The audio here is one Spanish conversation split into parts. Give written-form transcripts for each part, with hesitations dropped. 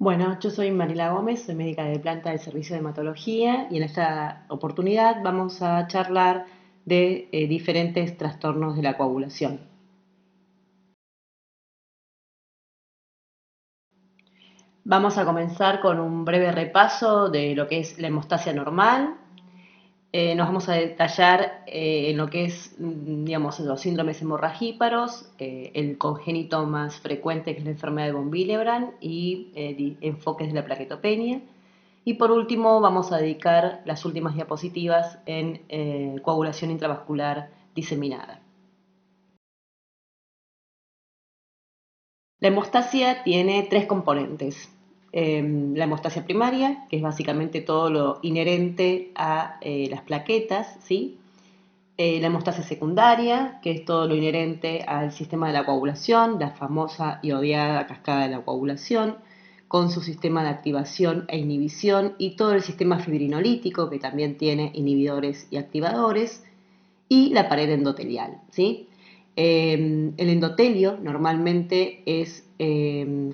Bueno, yo soy Marila Gómez, soy médica de planta del Servicio de Hematología y en esta oportunidad vamos a charlar de diferentes trastornos de la coagulación. Vamos a comenzar con un breve repaso de lo que es la hemostasia normal. Nos vamos a detallar en lo que es, digamos, los síndromes hemorragíparos, el congénito más frecuente que es la enfermedad de von Willebrand y enfoques de la plaquetopenia. Y por último vamos a dedicar las últimas diapositivas en coagulación intravascular diseminada. La hemostasia tiene tres componentes. La hemostasia primaria, que es básicamente todo lo inherente a las plaquetas, ¿sí? La hemostasia secundaria, que es todo lo inherente al sistema de la coagulación, la famosa y odiada cascada de la coagulación, con su sistema de activación e inhibición y todo el sistema fibrinolítico, que también tiene inhibidores y activadores, y la pared endotelial, ¿sí? El endotelio normalmente es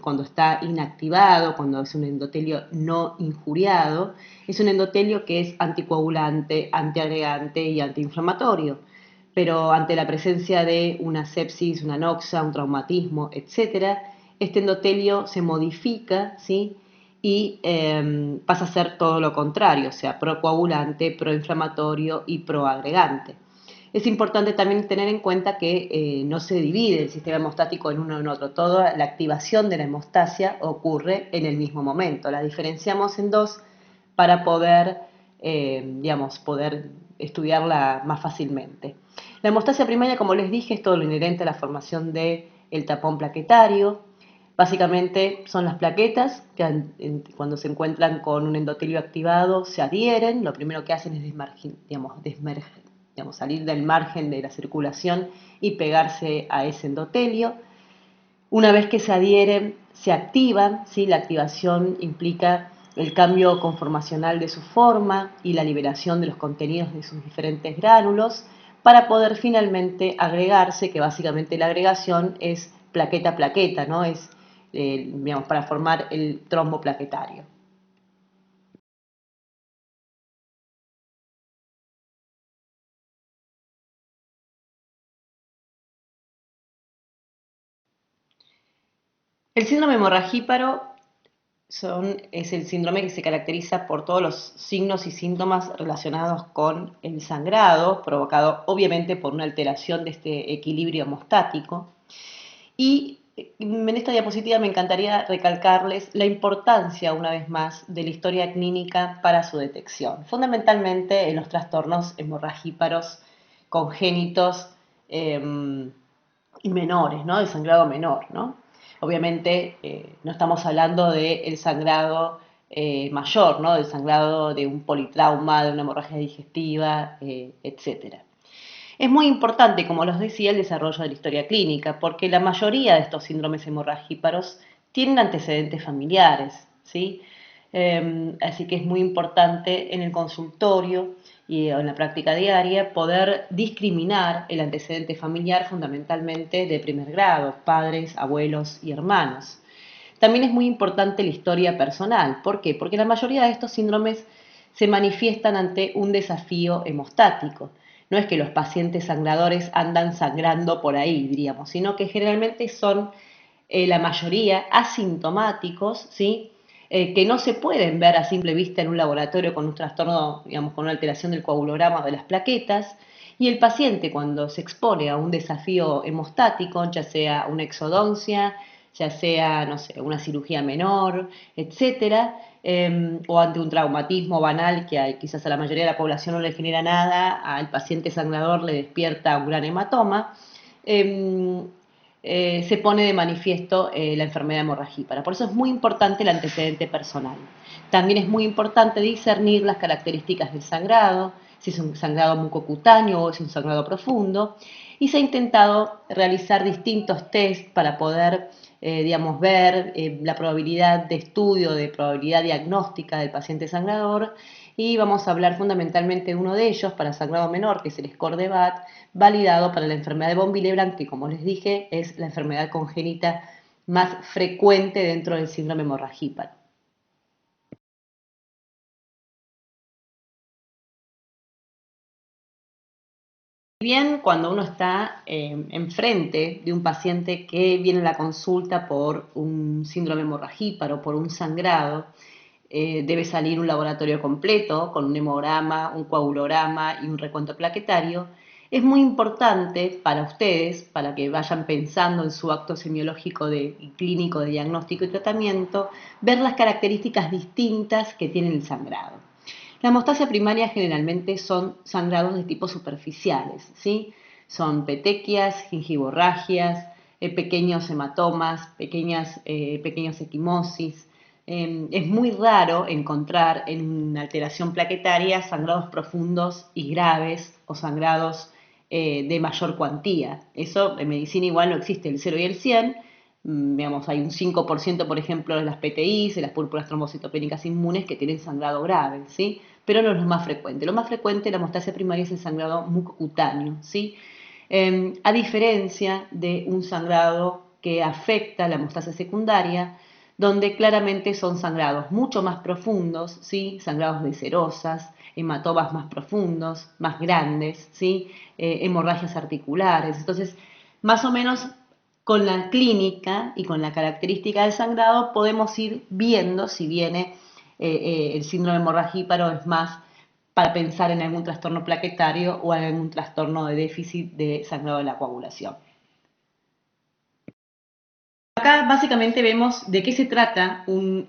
cuando está inactivado, cuando es un endotelio no injuriado, es un endotelio que es anticoagulante, antiagregante y antiinflamatorio. Pero ante la presencia de una sepsis, una anoxa, un traumatismo, etcétera, este endotelio se modifica, ¿sí? Y pasa a ser todo lo contrario, o sea, procoagulante, proinflamatorio y proagregante. Es importante también tener en cuenta que no se divide el sistema hemostático en uno en otro. Toda la activación de la hemostasia ocurre en el mismo momento. La diferenciamos en dos para poder, digamos, poder estudiarla más fácilmente. La hemostasia primaria, como les dije, es todo lo inherente a la formación del tapón plaquetario. Básicamente son las plaquetas que cuando se encuentran con un endotelio activado se adhieren. Lo primero que hacen es salir del margen de la circulación y pegarse a ese endotelio. Una vez que se adhieren, se activan, ¿sí? La activación implica el cambio conformacional de su forma y la liberación de los contenidos de sus diferentes gránulos para poder finalmente agregarse, que básicamente la agregación es plaqueta a plaqueta, ¿no? Es, digamos, para formar el trombo plaquetario. El síndrome hemorragíparo es el síndrome que se caracteriza por todos los signos y síntomas relacionados con el sangrado, provocado obviamente por una alteración de este equilibrio hemostático. Y en esta diapositiva me encantaría recalcarles la importancia, una vez más, de la historia clínica para su detección, fundamentalmente en los trastornos hemorragíparos congénitos y menores, ¿no? De sangrado menor, ¿no? Obviamente no estamos hablando del sangrado mayor, ¿no? Del sangrado de un politrauma, de una hemorragia digestiva, etcétera. Es muy importante, como los decía, el desarrollo de la historia clínica, porque la mayoría de estos síndromes hemorragíparos tienen antecedentes familiares, ¿sí? Así que es muy importante en el consultorio y en la práctica diaria poder discriminar el antecedente familiar fundamentalmente de primer grado, padres, abuelos y hermanos. También es muy importante la historia personal. ¿Por qué? Porque la mayoría de estos síndromes se manifiestan ante un desafío hemostático. No es que los pacientes sangradores andan sangrando por ahí, diríamos, sino que generalmente son la mayoría asintomáticos, ¿sí? Que no se pueden ver a simple vista en un laboratorio con un trastorno, digamos, con una alteración del coagulograma de las plaquetas. Y el paciente cuando se expone a un desafío hemostático, ya sea una exodoncia, ya sea, no sé, una cirugía menor, etcétera, o ante un traumatismo banal que quizás a la mayoría de la población no le genera nada, al paciente sangrador le despierta un gran hematoma, eh, se pone de manifiesto la enfermedad hemorragípara. Por eso es muy importante el antecedente personal. También es muy importante discernir las características del sangrado, si es un sangrado mucocutáneo o es un sangrado profundo, y se ha intentado realizar distintos test para poder, digamos, ver la probabilidad de estudio, de probabilidad diagnóstica del paciente sangrador, y vamos a hablar fundamentalmente de uno de ellos para sangrado menor, que es el score de BAT, validado para la enfermedad de von Willebrand, que como les dije es la enfermedad congénita más frecuente dentro del síndrome hemorragíparo. Bien, cuando uno está enfrente de un paciente que viene a la consulta por un síndrome hemorragíparo, por un sangrado, debe salir un laboratorio completo con un hemograma, un coagulograma y un recuento plaquetario. Es muy importante para ustedes, para que vayan pensando en su acto semiológico y clínico de diagnóstico y tratamiento, ver las características distintas que tiene el sangrado. La hemostasia primaria generalmente son sangrados de tipo superficiales, ¿sí? Son petequias, gingivorragias, pequeños hematomas, pequeños equimosis. Es muy raro encontrar en una alteración plaquetaria sangrados profundos y graves o sangrados de mayor cuantía. Eso en medicina igual no existe el 0 y el 100. Digamos, hay un 5%, por ejemplo, de las PTIs, de las púrpuras trombocitopénicas inmunes que tienen sangrado grave, ¿sí? Pero no es lo más frecuente. Lo más frecuente de la hemostasia primaria es el sangrado mucocutáneo, ¿sí? A diferencia de un sangrado que afecta la hemostasia secundaria, donde claramente son sangrados mucho más profundos, ¿sí? Sangrados de serosas, hematomas más profundos, más grandes, ¿sí? Hemorragias articulares. Entonces, más o menos con la clínica y con la característica del sangrado podemos ir viendo si viene el síndrome hemorragíparo es más para pensar en algún trastorno plaquetario o en algún trastorno de déficit de sangrado de la coagulación. Acá básicamente vemos de qué se trata un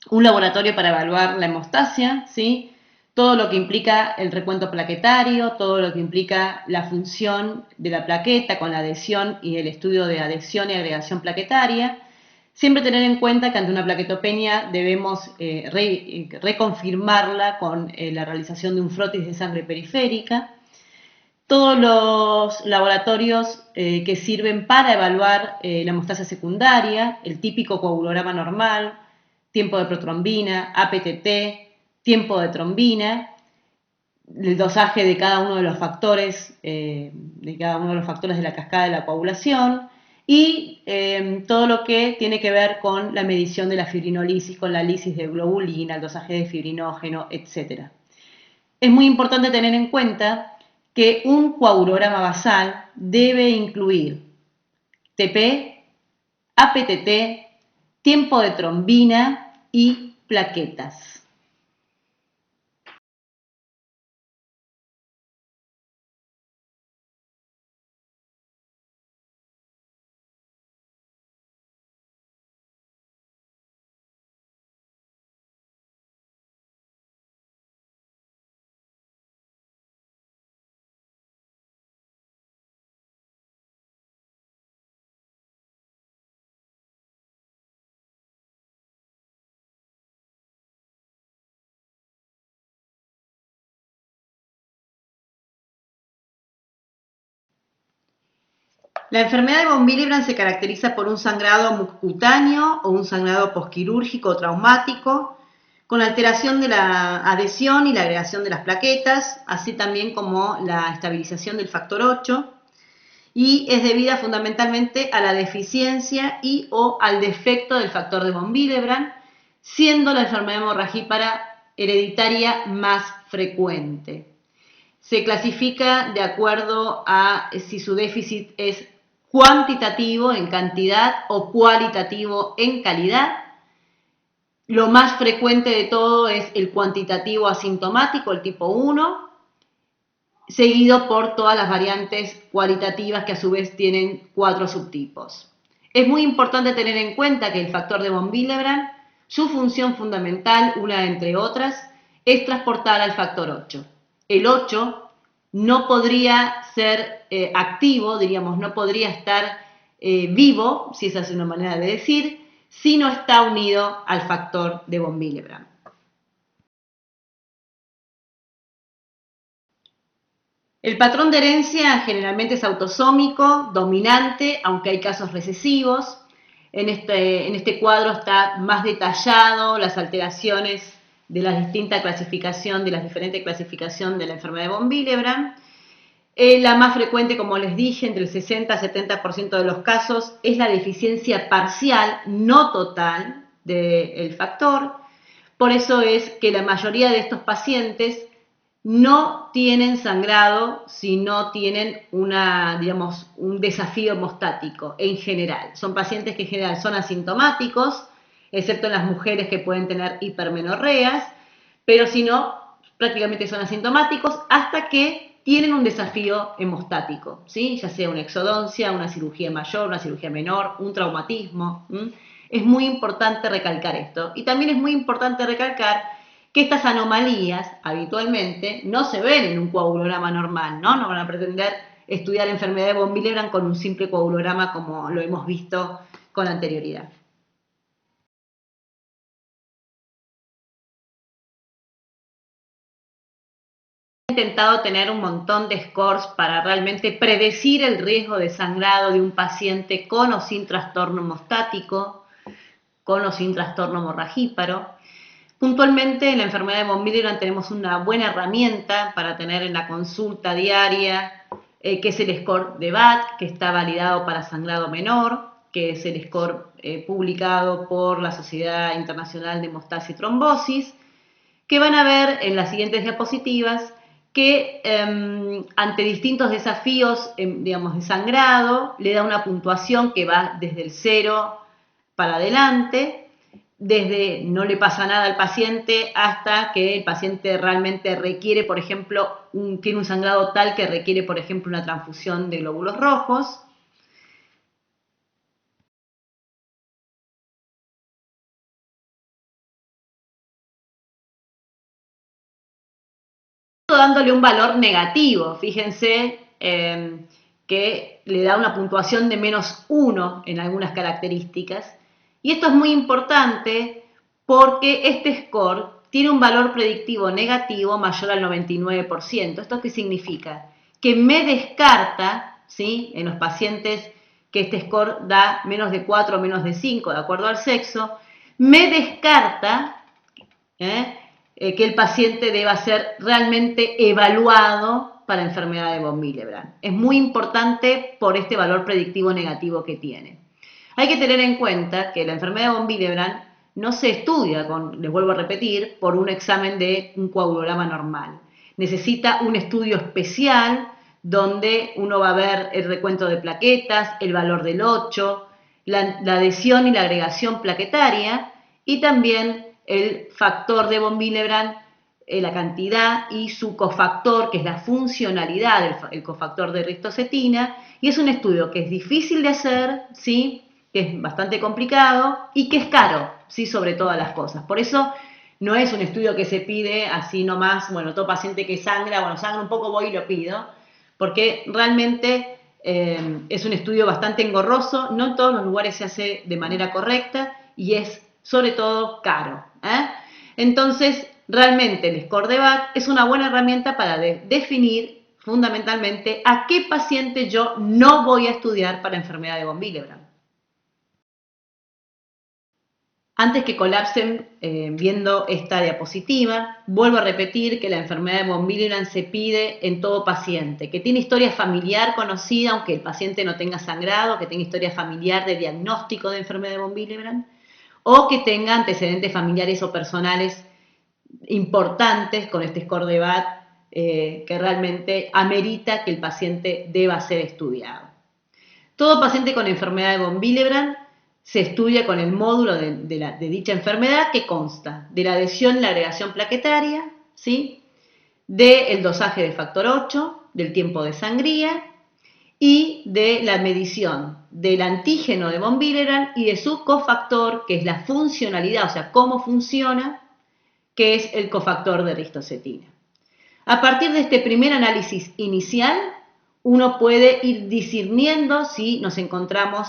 laboratorio para evaluar la hemostasia, ¿sí? Todo lo que implica el recuento plaquetario, todo lo que implica la función de la plaqueta con la adhesión y el estudio de adhesión y agregación plaquetaria. Siempre tener en cuenta que ante una plaquetopenia debemos reconfirmarla con la realización de un frotis de sangre periférica. Todos los laboratorios que sirven para evaluar la hemostasia secundaria, el típico coagulograma normal, tiempo de protrombina, APTT, tiempo de trombina, el dosaje de cada uno de los factores, de la cascada de la coagulación y todo lo que tiene que ver con la medición de la fibrinolisis, con la lisis de globulina, el dosaje de fibrinógeno, etc. Es muy importante tener en cuenta que un coagulograma basal debe incluir TP, APTT, tiempo de trombina y plaquetas. La enfermedad de von Willebrand se caracteriza por un sangrado mucocutáneo o un sangrado posquirúrgico o traumático, con alteración de la adhesión y la agregación de las plaquetas, así también como la estabilización del factor 8, y es debida fundamentalmente a la deficiencia y o al defecto del factor de von Willebrand, siendo la enfermedad hemorragípara hereditaria más frecuente. Se clasifica de acuerdo a si su déficit es cuantitativo en cantidad o cualitativo en calidad. Lo más frecuente de todo es el cuantitativo asintomático, el tipo 1, seguido por todas las variantes cualitativas que a su vez tienen 4 subtipos. Es muy importante tener en cuenta que el factor de von Willebrand, su función fundamental, una entre otras, es transportar al factor 8. El 8 no podría ser activo, diríamos, no podría estar vivo, si esa es una manera de decir, si no está unido al factor de von Willebrand. El patrón de herencia generalmente es autosómico, dominante, aunque hay casos recesivos. En este cuadro está más detallado las alteraciones de la distinta clasificación, de la diferente clasificación de la enfermedad de von Willebrand. La más frecuente, como les dije, entre el 60 y 70% de los casos es la deficiencia parcial, no total, del factor. Por eso es que la mayoría de estos pacientes no tienen sangrado si no tienen digamos, un desafío hemostático en general. Son pacientes que en general son asintomáticos, excepto en las mujeres que pueden tener hipermenorreas, pero si no, prácticamente son asintomáticos hasta que tienen un desafío hemostático, ¿sí? Ya sea una exodoncia, una cirugía mayor, una cirugía menor, un traumatismo. Es muy importante recalcar esto. Y también es muy importante recalcar que estas anomalías habitualmente no se ven en un coagulograma normal, ¿no? No van a pretender estudiar enfermedad de von Willebrand con un simple coagulograma como lo hemos visto con anterioridad. He intentado tener un montón de scores para realmente predecir el riesgo de sangrado de un paciente con o sin trastorno hemostático, con o sin trastorno hemorragíparo. Puntualmente en la enfermedad de von Willebrand tenemos una buena herramienta para tener en la consulta diaria, que es el score de BAT, que está validado para sangrado menor, que es el score publicado por la Sociedad Internacional de Hemostasia y Trombosis, que van a ver en las siguientes diapositivas que ante distintos desafíos, digamos, de sangrado, le da una puntuación que va desde el 0 para adelante, desde no le pasa nada al paciente hasta que el paciente realmente requiere, por ejemplo, tiene un sangrado tal que requiere, por ejemplo, una transfusión de glóbulos rojos. Dándole un valor negativo, fíjense que le da una puntuación de -1 en algunas características. Y esto es muy importante porque este score tiene un valor predictivo negativo mayor al 99%. ¿Esto qué significa? Que me descarta, ¿sí?, en los pacientes que este score da menos de 4 o menos de 5, de acuerdo al sexo, me descarta que el paciente deba ser realmente evaluado para enfermedad de von Willebrand. Es muy importante por este valor predictivo negativo que tiene. Hay que tener en cuenta que la enfermedad de von Willebrand no se estudia, les vuelvo a repetir, por un examen de un coagulograma normal. Necesita un estudio especial donde uno va a ver el recuento de plaquetas, el valor del 8, la adhesión y la agregación plaquetaria y también el factor de von Willebrand, la cantidad y su cofactor, que es la funcionalidad, el cofactor de ristocetina, y es un estudio que es difícil de hacer, ¿sí?, que es bastante complicado y que es caro, ¿sí?, sobre todas las cosas. Por eso no es un estudio que se pide así nomás, bueno, todo paciente que sangra, bueno, sangra un poco, voy y lo pido, porque realmente es un estudio bastante engorroso, no en todos los lugares se hace de manera correcta y es sobre todo caro. Entonces, realmente el score de BAT es una buena herramienta para definir fundamentalmente a qué paciente yo no voy a estudiar para enfermedad de von Willebrand. Antes que colapsen viendo esta diapositiva, vuelvo a repetir que la enfermedad de von Willebrand se pide en todo paciente, que tiene historia familiar conocida, aunque el paciente no tenga sangrado, que tenga historia familiar de diagnóstico de enfermedad de von Willebrand, o que tenga antecedentes familiares o personales importantes con este score de BAT que realmente amerita que el paciente deba ser estudiado. Todo paciente con enfermedad de von Willebrand se estudia con el módulo de dicha enfermedad que consta de la adhesión y la agregación plaquetaria, ¿sí?, del dosaje de factor 8, del tiempo de sangría y de la medición del antígeno de von Willebrand y de su cofactor, que es la funcionalidad, o sea, cómo funciona, que es el cofactor de ristocetina. A partir de este primer análisis inicial, uno puede ir discerniendo si nos encontramos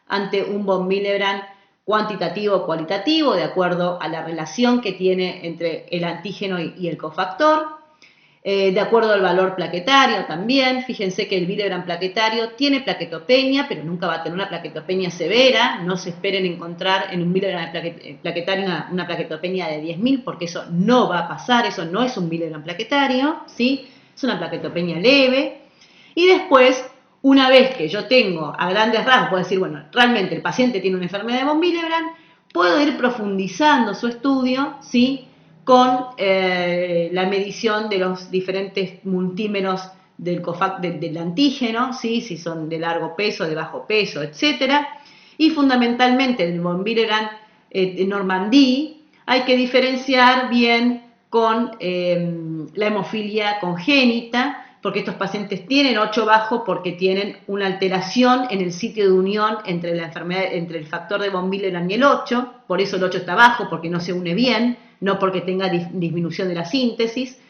ante un von Willebrand cuantitativo o cualitativo, de acuerdo a la relación que tiene entre el antígeno y el cofactor, de acuerdo al valor plaquetario también. Fíjense que el Willebrand plaquetario tiene plaquetopenia, pero nunca va a tener una plaquetopenia severa. No se esperen encontrar en un Willebrand plaquetario una plaquetopenia de 10.000, porque eso no va a pasar, eso no es un Willebrand plaquetario, ¿sí? Es una plaquetopenia leve. Y después, una vez que yo tengo a grandes rasgos, puedo decir, bueno, realmente el paciente tiene una enfermedad de von Willebrand, puedo ir profundizando su estudio, ¿sí?, con la medición de los diferentes multímeros del antígeno, ¿sí? Si son de largo peso, de bajo peso, etcétera. Y fundamentalmente del von Willebrand Normandie hay que diferenciar bien con la hemofilia congénita, porque estos pacientes tienen 8 bajo porque tienen una alteración en el sitio de unión entre la enfermedad, entre el factor de von Willebrand y el 8, por eso el 8 está bajo, porque no se une bien, no porque tenga disminución de la síntesis.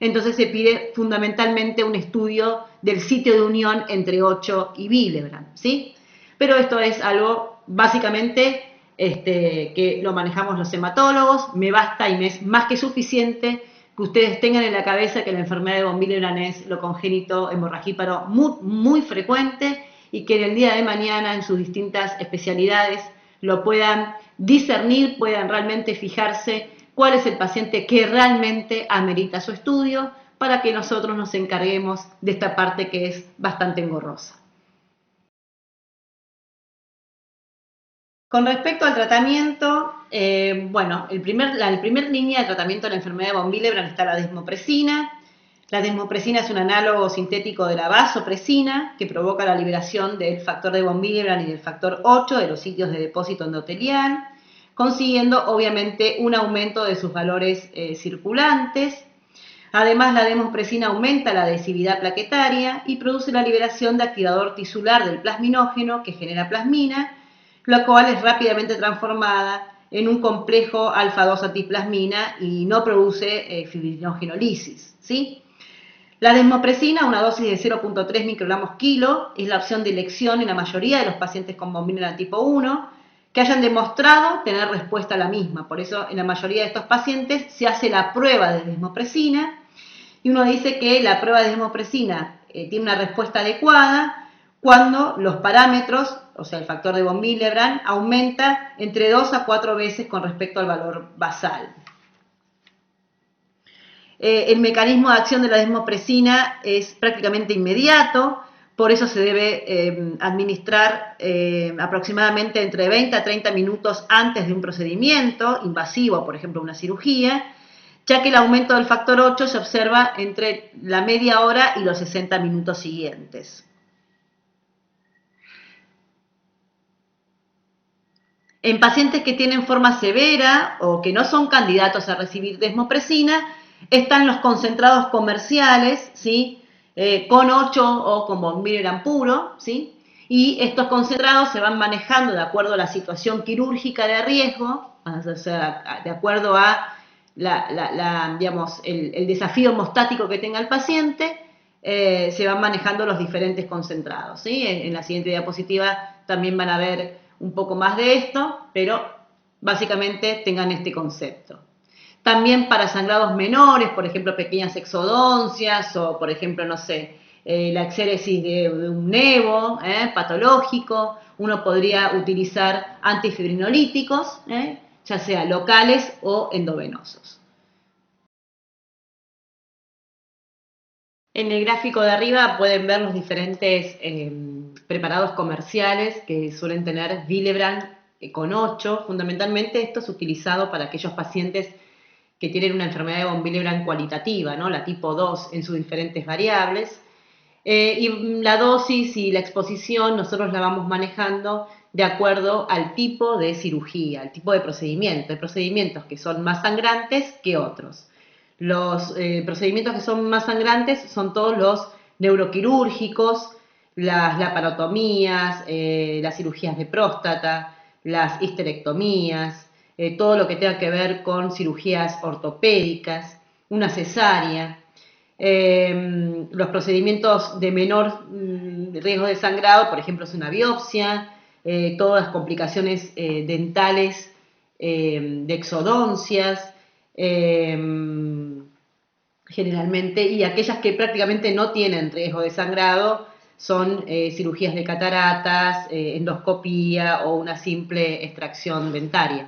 Entonces se pide fundamentalmente un estudio del sitio de unión entre 8 y Willebrand, ¿sí? Pero esto es algo básicamente que lo manejamos los hematólogos, me basta y me es más que suficiente que ustedes tengan en la cabeza que la enfermedad de von Willebrand es lo congénito hemorragíparo muy, muy frecuente y que en el día de mañana en sus distintas especialidades lo puedan discernir, puedan realmente fijarse cuál es el paciente que realmente amerita su estudio para que nosotros nos encarguemos de esta parte que es bastante engorrosa. Con respecto al tratamiento, bueno, la primer línea de tratamiento de la enfermedad de von Willebrand está la desmopresina. La desmopresina es un análogo sintético de la vasopresina que provoca la liberación del factor de von Willebrand y del factor 8 de los sitios de depósito endotelial, consiguiendo obviamente un aumento de sus valores circulantes. Además, la desmopresina aumenta la adhesividad plaquetaria y produce la liberación de activador tisular del plasminógeno que genera plasmina, la cual es rápidamente transformada en un complejo alfa-2 antiplasmina y no produce fibrinogenolisis, ¿sí? La desmopresina, una dosis de 0,3 microgramos kilo, es la opción de elección en la mayoría de los pacientes con von Willebrand tipo 1 que hayan demostrado tener respuesta a la misma. Por eso, en la mayoría de estos pacientes se hace la prueba de desmopresina y uno dice que la prueba de desmopresina tiene una respuesta adecuada cuando los parámetros, o sea, el factor de von Willebrand, aumenta entre 2 a 4 veces con respecto al valor basal. El mecanismo de acción de la desmopresina es prácticamente inmediato, por eso se debe administrar aproximadamente entre 20 a 30 minutos antes de un procedimiento invasivo, por ejemplo una cirugía, ya que el aumento del factor 8 se observa entre la media hora y los 60 minutos siguientes. En pacientes que tienen forma severa o que no son candidatos a recibir desmopresina, están los concentrados comerciales, ¿sí? Con 8 o con von Willebrand puro, ¿sí? Y estos concentrados se van manejando de acuerdo a la situación quirúrgica de riesgo, o sea, de acuerdo a digamos, el desafío hemostático que tenga el paciente, se van manejando los diferentes concentrados, ¿sí? En la siguiente diapositiva también van a ver un poco más de esto, pero básicamente tengan este concepto. También para sangrados menores, por ejemplo, pequeñas exodoncias o, por ejemplo, no sé, la exéresis de un nevo patológico, uno podría utilizar antifibrinolíticos, ya sea locales o endovenosos. En el gráfico de arriba pueden ver los diferentes preparados comerciales que suelen tener Willebrand con 8. Fundamentalmente esto es utilizado para aquellos pacientes que tienen una enfermedad de von Willebrand cualitativa, ¿no? La tipo 2 en sus diferentes variables. Y la dosis y la exposición nosotros la vamos manejando de acuerdo al tipo de cirugía, al tipo de procedimiento. Hay procedimientos que son más sangrantes que otros. Los procedimientos que son más sangrantes son todos los neuroquirúrgicos, las laparotomías, las cirugías de próstata, las histerectomías, todo lo que tenga que ver con cirugías ortopédicas, una cesárea. Los procedimientos de menor riesgo de sangrado, por ejemplo, es una biopsia, todas las complicaciones dentales de exodoncias, generalmente, y aquellas que prácticamente no tienen riesgo de sangrado son cirugías de cataratas, endoscopía o una simple extracción dentaria.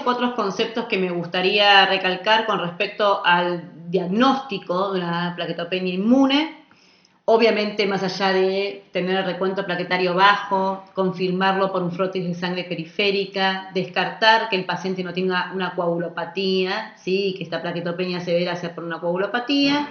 o cuatro conceptos que me gustaría recalcar con respecto al diagnóstico de una plaquetopenia inmune. Obviamente, más allá de tener el recuento plaquetario bajo, confirmarlo por un frotis de sangre periférica, descartar que el paciente no tenga una coagulopatía, ¿sí? Que esta plaquetopenia severa sea por una coagulopatía.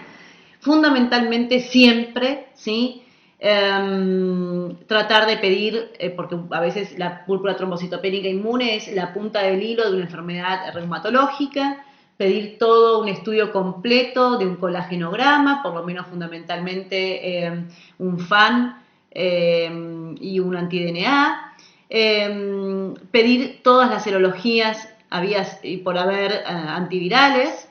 Fundamentalmente siempre, ¿sí? Tratar de pedir, porque a veces la púrpura trombocitopénica inmune es la punta del hilo de una enfermedad reumatológica, pedir todo un estudio completo de un colágenograma, por lo menos fundamentalmente un FAN y un anti-DNA, pedir todas las serologías habidas y por haber antivirales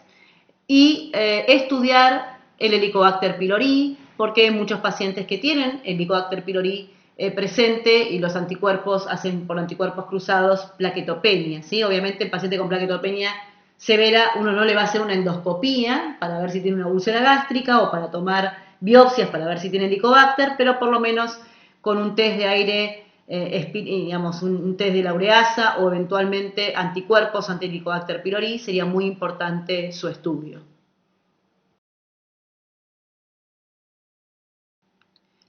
y estudiar el Helicobacter pylori, porque hay muchos pacientes que tienen Helicobacter pylori presente y los anticuerpos hacen por anticuerpos cruzados plaquetopenia, ¿sí? Obviamente el paciente con plaquetopenia severa uno no le va a hacer una endoscopía para ver si tiene una úlcera gástrica o para tomar biopsias para ver si tiene Helicobacter, pero por lo menos con un test de aire, digamos, un test de la ureasa o eventualmente anticuerpos ante Helicobacter pylori sería muy importante su estudio.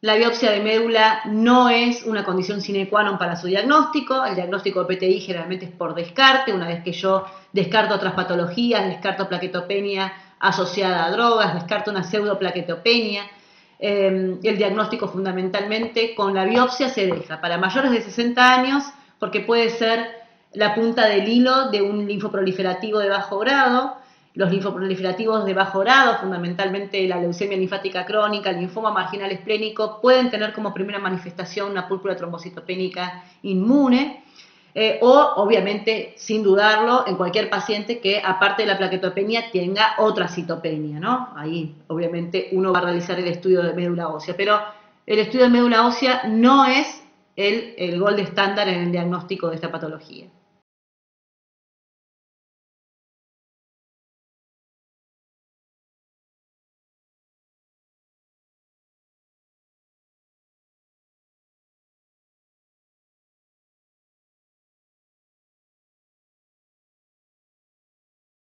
La biopsia de médula no es una condición sine qua non para su diagnóstico. El diagnóstico de PTI generalmente es por descarte. Una vez que yo descarto otras patologías, descarto plaquetopenia asociada a drogas, descarto una pseudoplaquetopenia, el diagnóstico fundamentalmente con la biopsia se deja. Para mayores de 60 años, porque puede ser la punta del hilo de un linfoproliferativo de bajo grado. Los linfoproliferativos de bajo grado, fundamentalmente la leucemia linfática crónica, el linfoma marginal esplénico, pueden tener como primera manifestación una púrpura trombocitopénica inmune, o obviamente, sin dudarlo, en cualquier paciente que aparte de la plaquetopenia tenga otra citopenia, ¿no? Ahí obviamente uno va a realizar el estudio de médula ósea, pero el estudio de médula ósea no es el gold estándar en el diagnóstico de esta patología.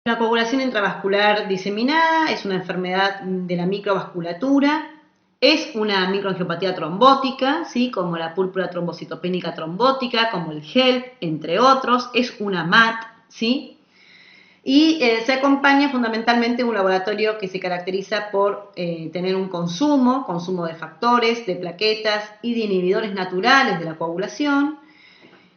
La coagulación intravascular diseminada es una enfermedad de la microvasculatura, es una microangiopatía trombótica, ¿sí? Como la púrpura trombocitopénica trombótica, como el HELP, entre otros, es una MAT, ¿sí? Y se acompaña fundamentalmente de un laboratorio que se caracteriza por tener un consumo de factores, de plaquetas y de inhibidores naturales de la coagulación,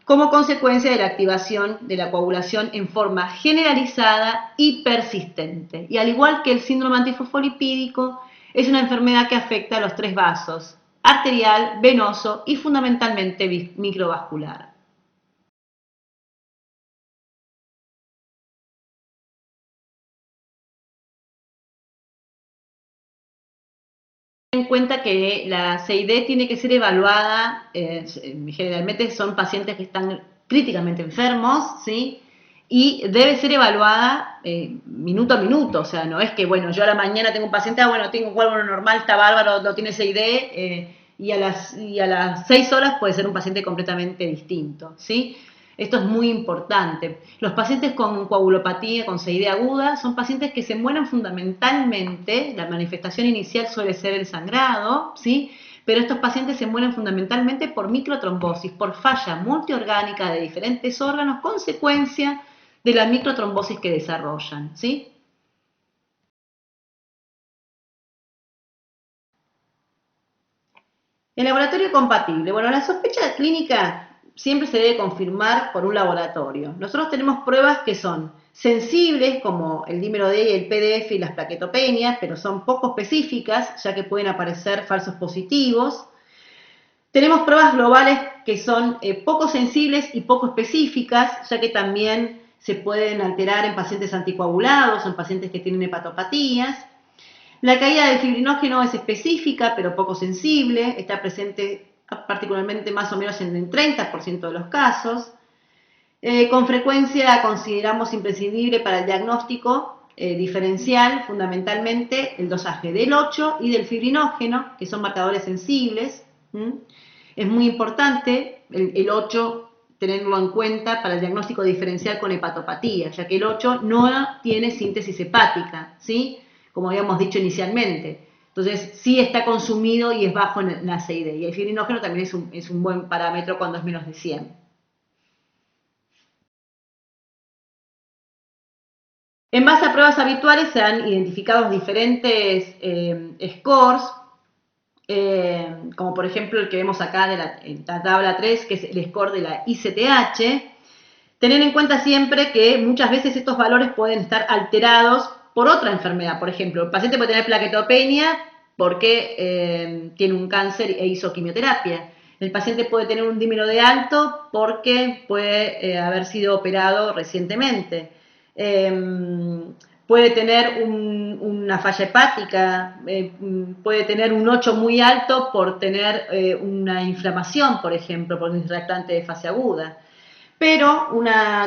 como consecuencia de la activación de la coagulación en forma generalizada y persistente. Y al igual que el síndrome antifosfolipídico, es una enfermedad que afecta a los tres vasos, arterial, venoso y fundamentalmente microvascular. En cuenta que la CID tiene que ser evaluada, generalmente son pacientes que están críticamente enfermos, ¿sí? Y debe ser evaluada minuto a minuto, o sea, no es que, bueno, yo a la mañana tengo un paciente, bueno, tengo un cuadro normal, está bárbaro, no tiene CID, y a las 6 horas puede ser un paciente completamente distinto, ¿sí? Esto es muy importante. Los pacientes con coagulopatía, con CID aguda, son pacientes que se mueren fundamentalmente, la manifestación inicial suele ser el sangrado, ¿sí? Pero estos pacientes se mueren fundamentalmente por microtrombosis, por falla multiorgánica de diferentes órganos, consecuencia de la microtrombosis que desarrollan, ¿sí? El laboratorio compatible. Bueno, la sospecha clínica siempre se debe confirmar por un laboratorio. Nosotros tenemos pruebas que son sensibles, como el dímero D y el PDF y las plaquetopenias, pero son poco específicas, ya que pueden aparecer falsos positivos. Tenemos pruebas globales que son poco sensibles y poco específicas, ya que también se pueden alterar en pacientes anticoagulados o en pacientes que tienen hepatopatías. La caída del fibrinógeno es específica, pero poco sensible, está presente particularmente más o menos en el 30% de los casos. Con frecuencia consideramos imprescindible para el diagnóstico diferencial fundamentalmente el dosaje del 8 y del fibrinógeno, que son marcadores sensibles. Es muy importante, el 8 tenerlo en cuenta para el diagnóstico diferencial con hepatopatía, ya que el 8 no tiene síntesis hepática, ¿sí? Como habíamos dicho inicialmente. Entonces, sí está consumido y es bajo en la CID. Y el fibrinógeno también es un buen parámetro cuando es menos de 100. En base a pruebas habituales se han identificado diferentes scores, como por ejemplo el que vemos acá en la tabla 3, que es el score de la ICTH. Tener en cuenta siempre que muchas veces estos valores pueden estar alterados por otra enfermedad. Por ejemplo, el paciente puede tener plaquetopenia porque tiene un cáncer e hizo quimioterapia. El paciente puede tener un dímero de alto porque puede haber sido operado recientemente. Puede tener una falla hepática, puede tener un 8 muy alto por tener una inflamación, por ejemplo, por un reactante de fase aguda. Pero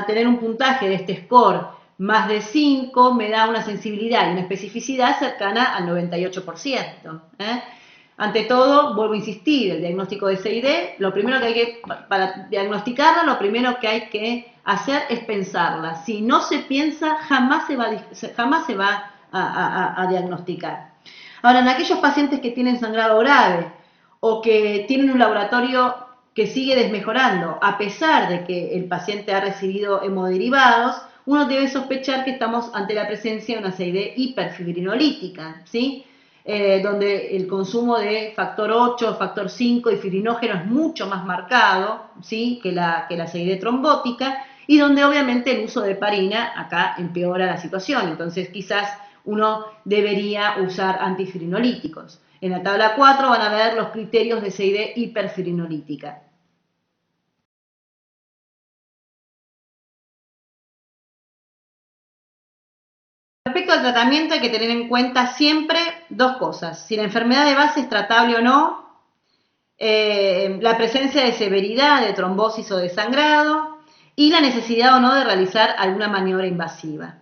tener un puntaje de este score más de 5 me da una sensibilidad y una especificidad cercana al 98%. Ante todo, vuelvo a insistir, el diagnóstico de CID, lo primero que hay que, para diagnosticarla, lo primero que hay que hacer es pensarla. Si no se piensa, jamás se va a diagnosticar. Ahora, en aquellos pacientes que tienen sangrado grave o que tienen un laboratorio que sigue desmejorando, a pesar de que el paciente ha recibido hemoderivados, uno debe sospechar que estamos ante la presencia de una CID hiperfibrinolítica, ¿sí? Donde el consumo de factor 8, factor 5 y fibrinógeno es mucho más marcado, ¿sí? que la CID trombótica, y donde obviamente el uso de heparina acá empeora la situación. Entonces quizás uno debería usar antifibrinolíticos. En la tabla 4 van a ver los criterios de CID hiperfibrinolítica. Respecto al tratamiento hay que tener en cuenta siempre dos cosas: si la enfermedad de base es tratable o no, la presencia de severidad de trombosis o de sangrado y la necesidad o no de realizar alguna maniobra invasiva.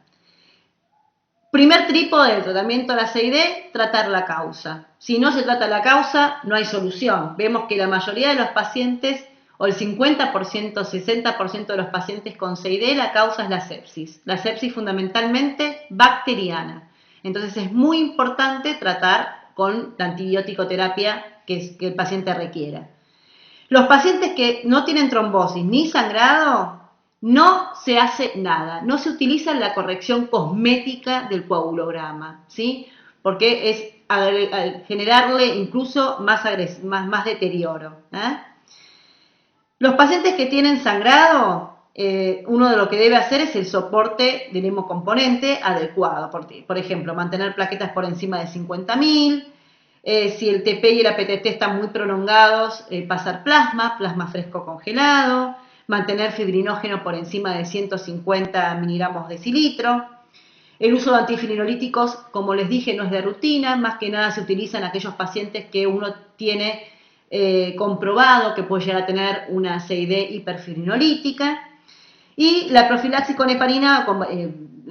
Primer trípode del tratamiento de la CID, tratar la causa. Si no se trata la causa, no hay solución. Vemos que la mayoría de los pacientes, o el 50%, 60% de los pacientes con CID, la causa es la sepsis. La sepsis fundamentalmente bacteriana. Entonces es muy importante tratar con la antibiótico-terapia que el paciente requiera. Los pacientes que no tienen trombosis ni sangrado, no se hace nada, no se utiliza la corrección cosmética del coagulograma, ¿sí? Porque es generarle incluso más deterioro. Los pacientes que tienen sangrado, uno de lo que debe hacer es el soporte del hemocomponente adecuado. Por ejemplo, mantener plaquetas por encima de 50.000. Si el TP y el APTT están muy prolongados, pasar plasma fresco congelado, mantener fibrinógeno por encima de 150 miligramos decilitro. El uso de antifibrinolíticos, como les dije, no es de rutina, más que nada se utiliza en aquellos pacientes que uno tiene comprobado que puede llegar a tener una CID hiperfibrinolítica. Y la profilaxis con heparina,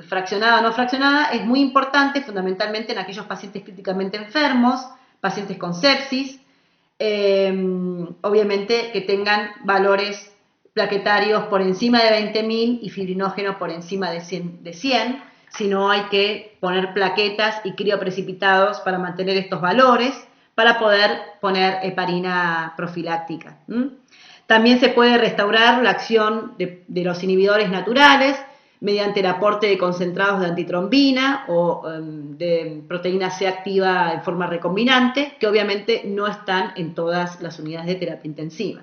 fraccionada o no fraccionada, es muy importante, fundamentalmente en aquellos pacientes críticamente enfermos, pacientes con sepsis, obviamente que tengan valores plaquetarios por encima de 20.000 y fibrinógeno por encima de 100, si no hay que poner plaquetas y crioprecipitados para mantener estos valores, para poder poner heparina profiláctica. También se puede restaurar la acción de los inhibidores naturales mediante el aporte de concentrados de antitrombina o de proteína C activa en forma recombinante, que obviamente no están en todas las unidades de terapia intensiva.